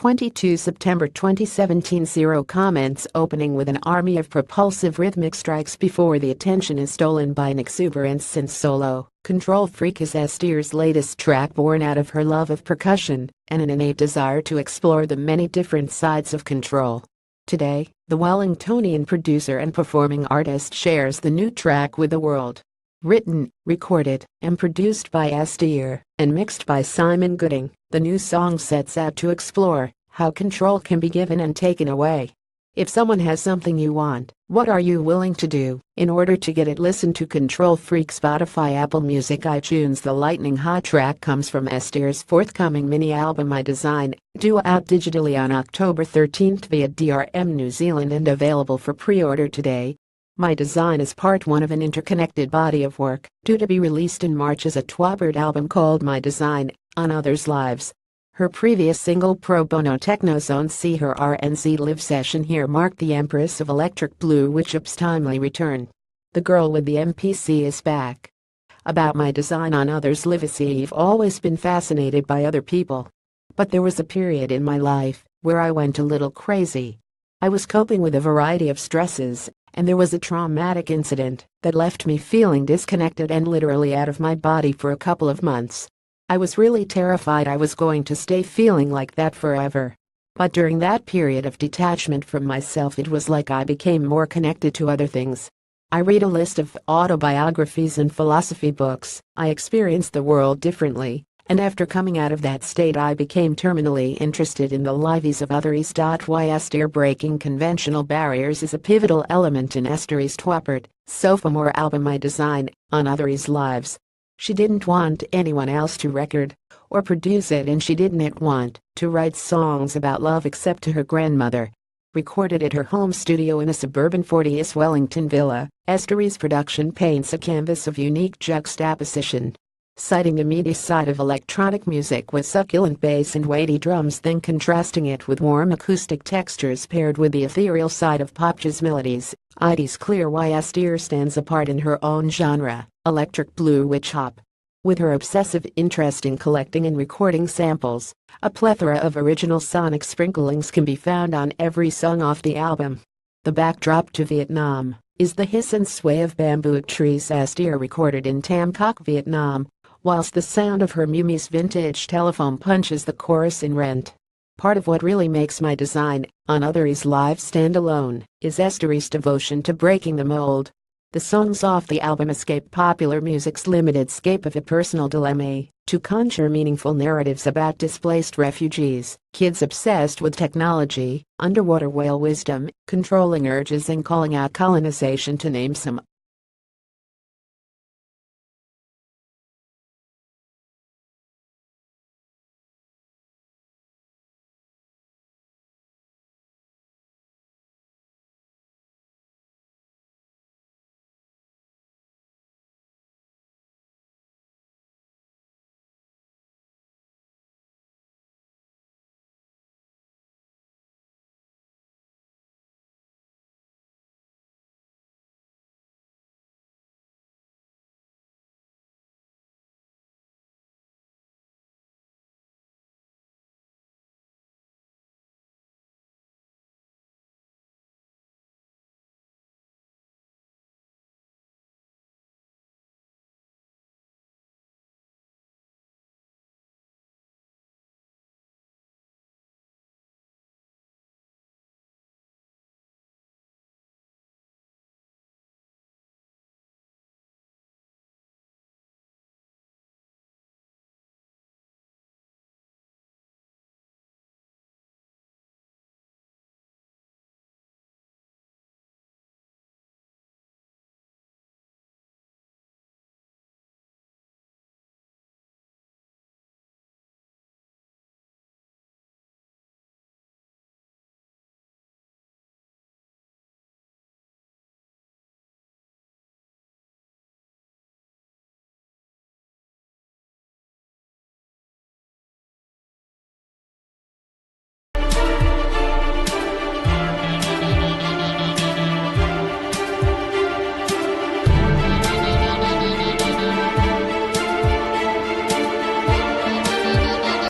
22 September 2017. Zero comments. Opening with an army of propulsive rhythmic strikes before the attention is stolen by an exuberant synth solo. Control Freak is Esther's latest track, born out of her love of percussion and an innate desire to explore the many different sides of control. Today, the Wellingtonian producer and performing artist shares the new track with the world. Written, recorded, and produced by Esther and mixed by Simon Gooding, the new song sets out to explore how control can be given and taken away. If someone has something you want, what are you willing to do in order to get it? Listen to Control Freak, Spotify, Apple Music, iTunes. The lightning hot track comes from Esther's forthcoming mini album My Design, due out digitally on October 13th via DRM New Zealand and available for pre-order today. My Design is part one of an interconnected body of work, due to be released in March as a Twabert album called My Design, on Others' Lives. Her previous single Pro Bono Techno Zone See Her RNZ live session here marked the Empress of Electric Blue Witchup's timely return. The girl with the MPC is back. About My Design on Others' Live. I've always been fascinated by other people. But there was a period in my life where I went a little crazy. I was coping with a variety of stresses, and there was a traumatic incident that left me feeling disconnected and literally out of my body for a couple of months. I was really terrified I was going to stay feeling like that forever. But during that period of detachment from myself, it was like I became more connected to other things. I read a list of autobiographies and philosophy books. I experienced the world differently, and after coming out of that state I became terminally interested in the lives of others. Why Esther breaking conventional barriers is a pivotal element in Esther's Twabert sophomore album My Design, on Others' Lives. She didn't want anyone else to record or produce it, and she didn't want to write songs about love except to her grandmother. Recorded at her home studio in a suburban 40s Wellington villa, Esther's production paints a canvas of unique juxtaposition, citing the meaty side of electronic music with succulent bass and weighty drums, then contrasting it with warm acoustic textures paired with the ethereal side of pop jazz melodies. It's clear why Esther stands apart in her own genre, electric blue witch hop. With her obsessive interest in collecting and recording samples, a plethora of original sonic sprinklings can be found on every song off the album. The backdrop to Vietnam is the hiss and sway of bamboo trees. Esther recorded in Tam Coc, Vietnam, whilst the sound of her Mumi's vintage telephone punches the chorus in Rent. Part of what really makes My Design, on Others' Lives stand alone is Esther's devotion to breaking the mold. The songs off the album escape popular music's limited scope of a personal dilemma to conjure meaningful narratives about displaced refugees, kids obsessed with technology, underwater whale wisdom, controlling urges, and calling out colonization, to name some.